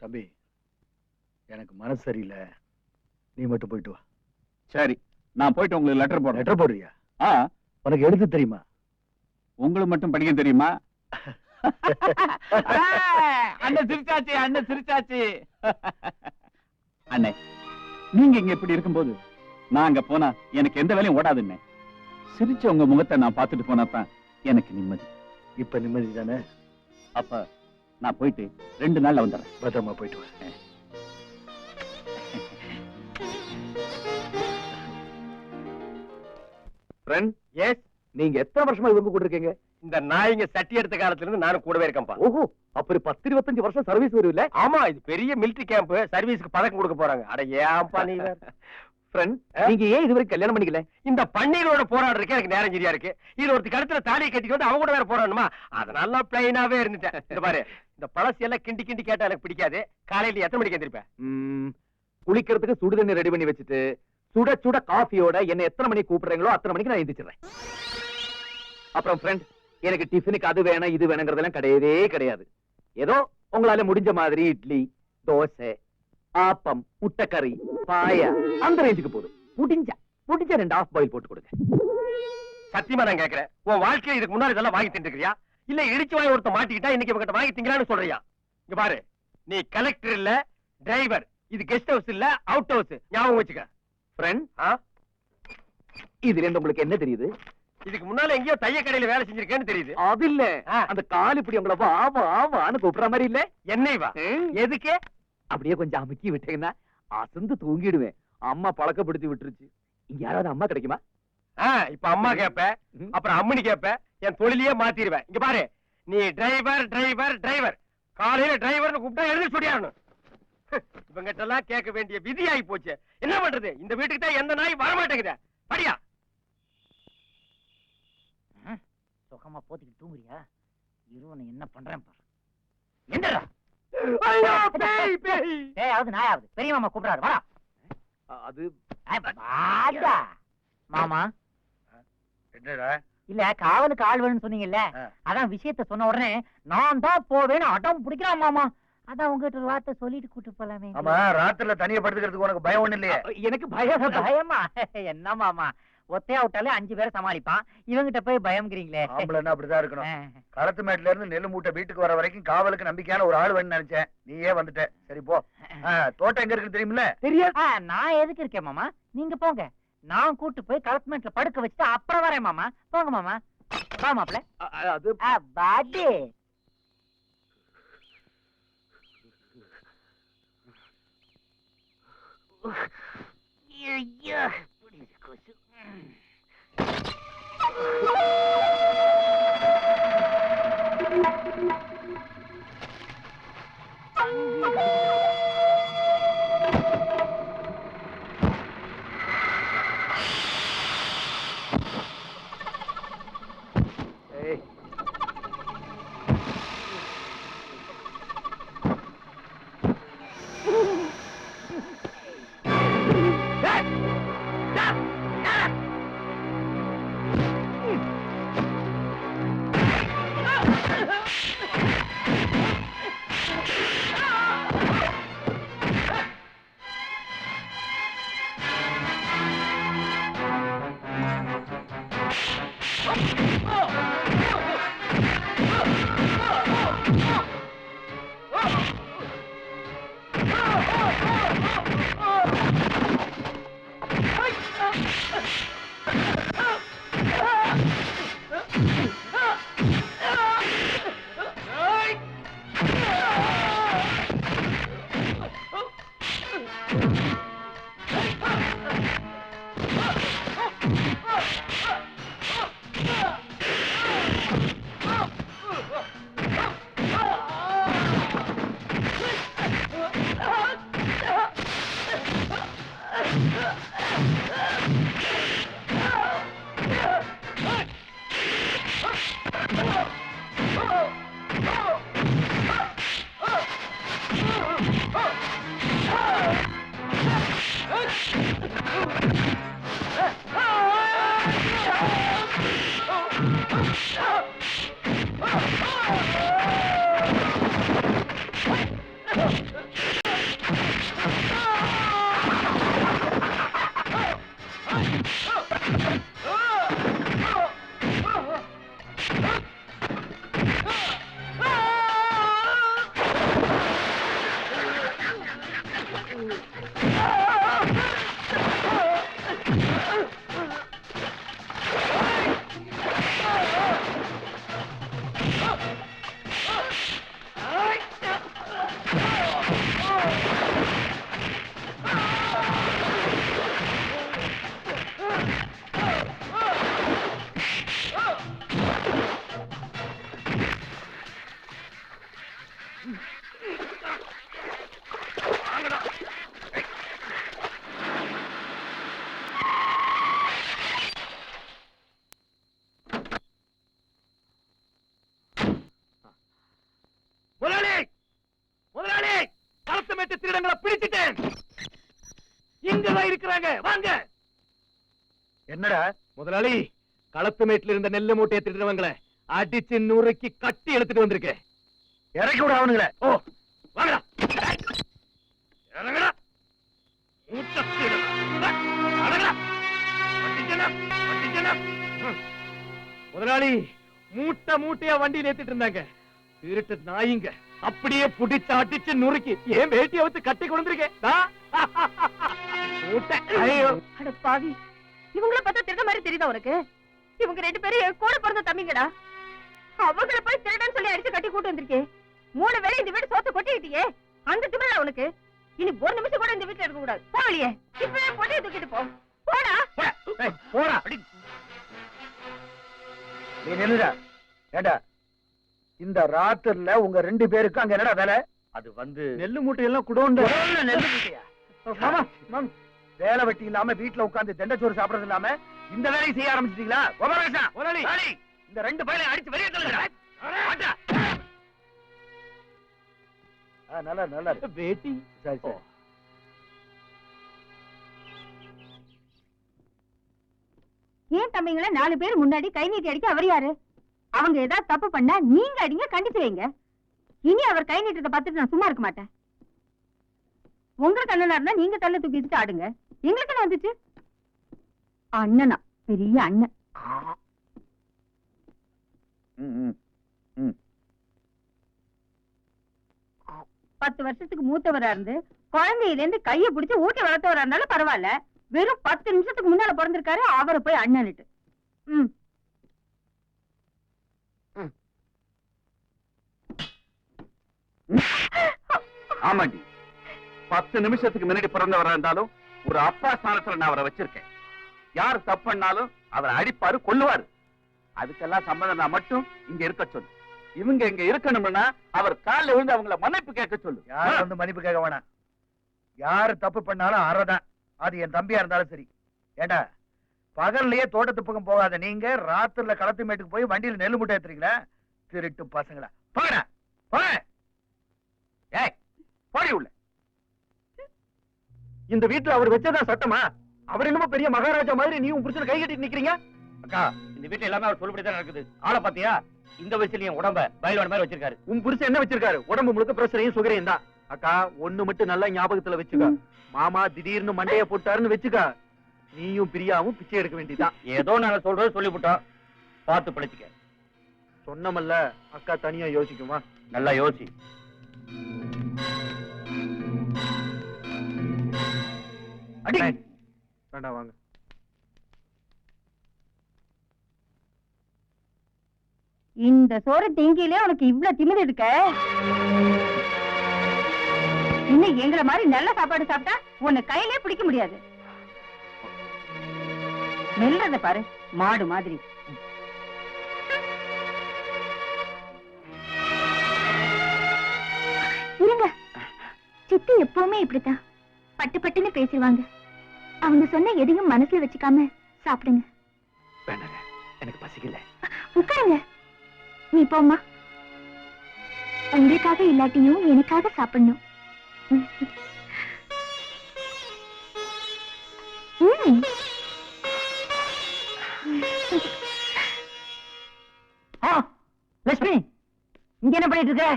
தம்பி, எனக்கு மனசு சரியில்லை, நீ மட்டும் போயிட்டு வா. சரி, நான் போயிட்டு உங்களுக்கு லெட்டர் போடுறேன். லெட்டர் போடுறியா? ஆ, உனக்கு எழுத்து தெரியுமா? உங்களுக்கு மட்டும் படிக்க தெரியுமா? அண்ணன் சிரிச்சாச்சு, அண்ணன் சிரிச்சாச்சு. அண்ணே, நீங்க இங்க இப்படி இருக்கும்போது நான் அங்க போனா எனக்கு எந்த வேலையும் ஓடாதுன்னு சிரிச்ச உங்க முகத்தை நான் பார்த்துட்டு போனாதான் எனக்கு நிம்மதி. இப்ப நிம்மதி தானே? அப்ப நான் போயிட்டு 2 நாள்ல வந்துடுறேன். பத்திரமா போயிட்டு வா. ஃப்ரெண்ட், எஸ், நீங்க எத்தனை வருஷமா இவங்க கூட இருக்கீங்க? இந்த நாய்ங்க சட்டி எடுத்த காலத்துல இருந்து நானும் கூடவே இருக்கேன்ப்பா. ஓஹோ, அப்படி 10-25 வருஷம் சர்வீஸ் வருவில்ல? ஆமா, இது பெரிய மிலிட்டரி கேம்ப். சர்வீஸ்க்கு பதக்கம் கொடுக்க போறாங்க. அட ஏன்பா நீ வேற. ஃப்ரெண்ட், நீங்க ஏன் இதுவரைக்கும் கல்யாணம் பண்ணிக்கல? இந்த பன்னீரோட போராடுறதுக்கு எனக்கு நேரம் சரியா இருக்கு. இது ஒருத்தி கழுத்துல தாலியை கட்டி வந்து அவங்க கூட வேற போராடணுமா? அதனால பிளைனாவே இருந்துட்டேன். இந்த பாரு, இந்த பழசு எல்லாம் கிண்டி கிண்டி கேட்டா எனக்கு பிடிக்காது. காலையில எத்தனை மணிக்கு எந்திரிப்பேன்? குளிக்கிறதுக்கு சுடு தண்ணி ரெடி பண்ணி வச்சுட்டு சுட சுட காஃபியோட என்ன எத்தனை மணிக்கு கூப்பிடுறீங்களோ அத்தனை மணிக்கு நான் எந்திரிச்சிடுறேன். அப்புறம் ஃப்ரெண்ட், எனக்கு டிஃபனுக்கு அது வேணும் இது வேணுங்கிறதெல்லாம் கிடையவே கிடையாது. ஏதோ உங்களால முடிஞ்ச மாதிரி இட்லி, தோசை, ஆப்பம், முட்டைக்கறி, பாயா அந்த ரேஞ்சுக்கு போதும். முடிஞ்ச 2 ஆஃப் பாயில் போட்டு கொடுங்க. சத்தியமா நான் கேக்குறேன், உன் வாழ்க்கையில இதுக்கு முன்னாடி இதெல்லாம் வாங்கி தின்னுக்கிறியா? இல்ல இடிச்சு வாங்கி ஒருத்த மாட்டிக்கிட்டா இன்னைக்கு இவங்கிட்ட வாங்கி திங்கலான்னு சொல்றியா? இங்க பாரு, நீ கலெக்டர் இல்ல, டிரைவர். இது கெஸ்ட் ஹவுஸ் இல்ல, அவுட் ஹவுஸ். ஞாபகம் வச்சுக்க. ஃப்ரெண்ட், இதுல இருந்து உங்களுக்கு என்ன தெரியுது? இதுக்கு முன்னால எங்கேயோ தைய கடையில வேலை செஞ்சிருக்கேன்னு தெரியுது. அது இல்ல, அந்த கால் இப்படி உங்களை வா வா வான்னு கூப்பிடுற மாதிரி இல்ல? என்னை வா? எதுக்கு? அப்படியே கொஞ்சம் அமுக்கி விட்டீங்கன்னா அசந்து தூங்கிடுவேன். அம்மா பழக்கப்படுத்தி விட்டுருச்சு. இங்க யாராவது அம்மா கிடைக்குமா? இப்ப அம்மா கேப்ப, அப்புறம் அம்மனி கேப்ப, என் தொழிலையே மாத்திடுவேன். இங்க பாரு, நீ டிரைவர் டிரைவர் டிரைவர். காலையில டிரைவர்னு கூப்பிட்டா எழுதி சொல்லியாகணும். இவங்கிட்ட எல்லாம் கேட்க வேண்டிய விதி ஆகி போச்சு. என்ன பண்றது? இந்த வீட்டுக்கு தான் எந்த நாய் வரமாட்டேங்குது. படியா சுகமா போத்திட்டு தூங்குறியா? இருவனை என்ன பண்றேன் பாரு. என்னடா? ஐயோ, பேய் பேய். ஏயாவது நாயாவது பெரிய மாமா கூப்பிடாரு, வாடா. அது வாடா. மாமா, என்னடா? இல்ல காவலுக்கு ஆள் வேணும்னு சொன்னீங்கல்ல, அதான் விஷயத்த சொன்ன உடனே நான் தான் போவேன்னு அடம் பிடிக்கிறான் மாமா. அதான் உங்ககிட்ட ஒரு வார்த்தை சொல்லிட்டு கூட்டு போலாமே. ஆமா, ராத்திரில தனியா படுத்துக்கிறதுக்கு உனக்கு பயம் ஒண்ணு இல்லையே? எனக்கு பயம். பயமா? என்ன மாமா, ஒத்தையா விட்டாலே 5 பேரை சமாளிப்பான், இவங்கிட்ட போய் பயம்ங்கிறீங்களே. ஆம்பளைன்னா அப்படிதான் இருக்கணும். களத்து மேட்ல இருந்து நெல்லு மூட்டை வீட்டுக்கு வர வரைக்கும் காவலுக்கு நம்பிக்கையான ஒரு ஆள் வேணும்னு நினைச்சேன். நீயே வந்துட்ட. சரி போ. தோட்டம் எங்க இருக்குன்னு தெரியுமில்ல? தெரியாது. நான் எதுக்கு இருக்கேன் மாமா? நீங்க போங்க, நான் கூட்டு போய் களத்து படுக்க வச்சுட்டு அப்புறம் வரேன் மாமா. போங்க மாமா. வா மாப்ள. அது பாடி கொசு. முதலாளி முதலாளி களத்து மேட்டு திருடங்களை பிடிச்சிட்டேன். இங்கதான் இருக்கிறாங்க, வாங்க. என்னடா முதலாளி, களத்து மேட்டுல இருந்த நெல்லு மூட்டையை திருடுறவங்களை அடிச்சு நூறுக்கு கட்டி எடுத்துட்டு வந்திருக்கேன். இறக்கி விட அவனுங்கள. ஓ, வாங்கடா. இறங்கடா. மூட்டை திருடனா. அடங்கடா. வண்டிச்சனா, வண்டிச்சனா. முதலாளி, மூட்டை மூட்டையா வண்டியில ஏத்திட்டு இருந்தாங்க. திருட்டு நாயிங்க அப்படியே புடிச்சு அடிச்சு நுறுக்கி ஏன் வேட்டியை வச்சு கட்டி கொண்டிருக்கேன். அட பாவி, இவங்கள பார்த்தா திருட மாதிரி தெரியுதா உனக்கு? இவங்க 2 பேரும் என் கூட பிறந்த தம்பிங்கடா. அவங்கள போய் திருடன்னு சொல்லி அடிச்சு கட்டி கூட்டு வந்திருக்கே. 3 வேளை இந்த வீடு சோத்து கொட்டிட்டியே. அந்த திமிரா உனக்கு? இனி ஒரு நிமிஷம் கூட இந்த வீட்டுல இருக்க கூடாது. போவலியே, இப்பவே பொட்டியை தூக்கிட்டு போ. போடா போடா. நீ நில்லுடா. ஏண்டா, இந்த ராத்திரில உங்க 2 பேருக்கு அங்க என்னடா வேலை? அது வந்து நெல்லு மூட்டையெல்லாம் குடோண்டு. நெல்லு மூட்டையா? மாமா, மாமா, வேலை வெட்டி இல்லாம வீட்டுல உட்கார்ந்து தெண்டச்சோறு சாப்பிடறது இல்லாம இந்த வேலையை செய்ய ஆரம்பிச்சிட்டீங்களா? கோபாலகிருஷ்ணா, முதலாளி, இந்த 2 பையனை அடிச்சு வெளியே தள்ளுங்கடா. நல்லா நல்லா இருக்கு. வேட்டி. சரி சரி. ஏன் தம்பிங்கள 4 பேர் முன்னாடி கை நீட்டி அடிக்க அவர் யாரு? அவங்க ஏதாவது தப்பு பண்ணா நீங்க அடிங்க, கண்டிச்சு வைங்க. இனி அவர் கை நீட்டத்தை பார்த்துட்டு நான் சும்மா இருக்க மாட்டேன். உங்களுக்கு அண்ணனா இருந்தா நீங்க தள்ள தூக்கிட்டு ஆடுங்க. எங்களுக்கு என்ன வந்துச்சு? அண்ணனா, பெரிய அண்ணன். 10 வருஷத்துக்கு மூத்தவரா இருந்து குழந்தையில இருந்து கைய பிடிச்சு ஊட்டி வளர்த்தவரா இருந்தாலும் பரவாயில்ல. வெறும் 10 நிமிஷத்துக்கு முன்னால பிறந்திருக்காரு, அவரை போய் அண்ணன்ட்டு. ஆமாண்டி, 10 நிமிஷத்துக்கு முன்னாடி பிறந்தவரா இருந்தாலும் ஒரு அப்பா ஸ்தானத்துல நான் அவரை வச்சிருக்கேன். யார் தப்பு பண்ணாலும் அவரை அடிப்பாரு, கொல்லுவாரு. அதுக்கெல்லாம் சம்பந்தம் நான் மட்டும் இங்க இருக்க சொல்லு. இவங்க இங்க இருக்கணும்னா அவர் காலில் விழுந்து அவங்கள மன்னிப்பு கேட்க சொல்லு. யார் வந்து மன்னிப்பு கேட்க வேணாம். யாரு தப்பு பண்ணாலும் அறதான். அது என் தம்பியா இருந்தாலும் சரி. ஏண்டா, பகல்லையே தோட்டத்து பக்கம் போகாத நீங்க ராத்திரில களத்து மேட்டுக்கு போய் வண்டியில நெல்லு மூட்டை ஏத்துறீங்களா? திருட்டு பசங்களா, போங்கடா போங்க. ஏய், போடி உள்ள. இந்த வீட்டுல அவர் வச்சதான் சட்டமா? அவர் என்னமோ பெரிய மகாராஜா மாதிரி நீயும் புடிச்சு கை கட்டிட்டு நிக்கிறீங்க. அக்கா, இந்த வீட்டுல எல்லாமே அவர் சொல்லிபடிதான் நடக்குது. ஆளை பாத்தியா? இந்த வயசுலயும் உடம்ப பயிலோட மாதிரி வச்சிருக்காரு. உன் புருஷன் என்ன வச்சிருக்காரு? உடம்பு முழுக்க பிரஷரையும் சுகரையும் தான். அக்கா, ஒண்ணு மட்டும் நல்லா ஞாபகத்துல வச்சுக்க. மாமா திடீர்னு மண்டைய போட்டாருன்னு வச்சுக்க, நீயும் பிரியாவும் பிச்சை எடுக்க வேண்டியதான். ஏதோ நாங்க சொல்றது சொல்லிவிட்டோம், பார்த்து பிழைச்சுக்க. சொன்னமல்ல, அக்கா தனியா யோசிக்குமா? நல்லா யோசி. அடி வேண்டாம், வாங்க. இந்த சோறு திங்கிலே உனக்கு இவ்ளோ திமிரு இருக்க? இன்னும் எங்களை மாதிரி நல்ல சாப்பாடு சாப்பிட்டா உன்னை கையிலே பிடிக்க முடியாது. மெல்றத பாரு, மாடு மாதிரி. இருங்க, சித்தி எப்பவுமே இப்படித்தான் பட்டு பட்டுன்னு பேசிடுவாங்க. அவங்க சொன்ன எதையும் மனசுல வச்சுக்காம சாப்பிடுங்க. வேண்டாங்க, எனக்கு பசிக்கல. உட்காருங்க. நீ போம்மா. உங்களுக்காக இல்லாட்டியும் எனக்காக சாப்பிடணும். லட்சுமி இங்க என்ன பண்ணிட்டு இருக்க?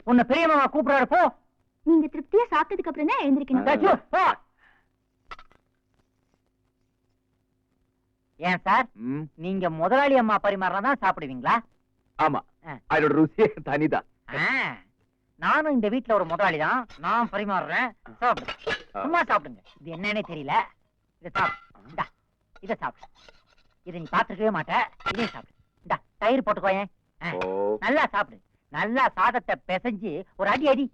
உன்னை பெரிய மாமா கூப்பிடுறாரு போ. நீங்க திருப்தியா சாப்பிட்டதுக்கு அப்புறம் தான் எழுந்திருக்கணும். ராஜு, போ. ஏன் சார் நீங்க முதலாளி அம்மா பரிமாறினா சாப்பிடுவீங்களா? ஆமா, அதோட ருசியே தனிதான். நானும் இந்த வீட்ல ஒரு முதலாளி தான், நான் பரிமாறுறேன். சாப்பிடுங்க, சும்மா சாப்பிடுங்க. இது என்னன்னே தெரியல. இதை சாப்பிடு. இந்தா, இதை சாப்பிடு. இதை நீ பாத்துக்கவே மாட்ட. இதையும் சாப்பிடு. இந்தா, தயிர் போட்டுக்கோயேன். நல்லா சாப்பிடு. நல்லா சாதத்தை பிசைஞ்சு ஒரு அடி அடி.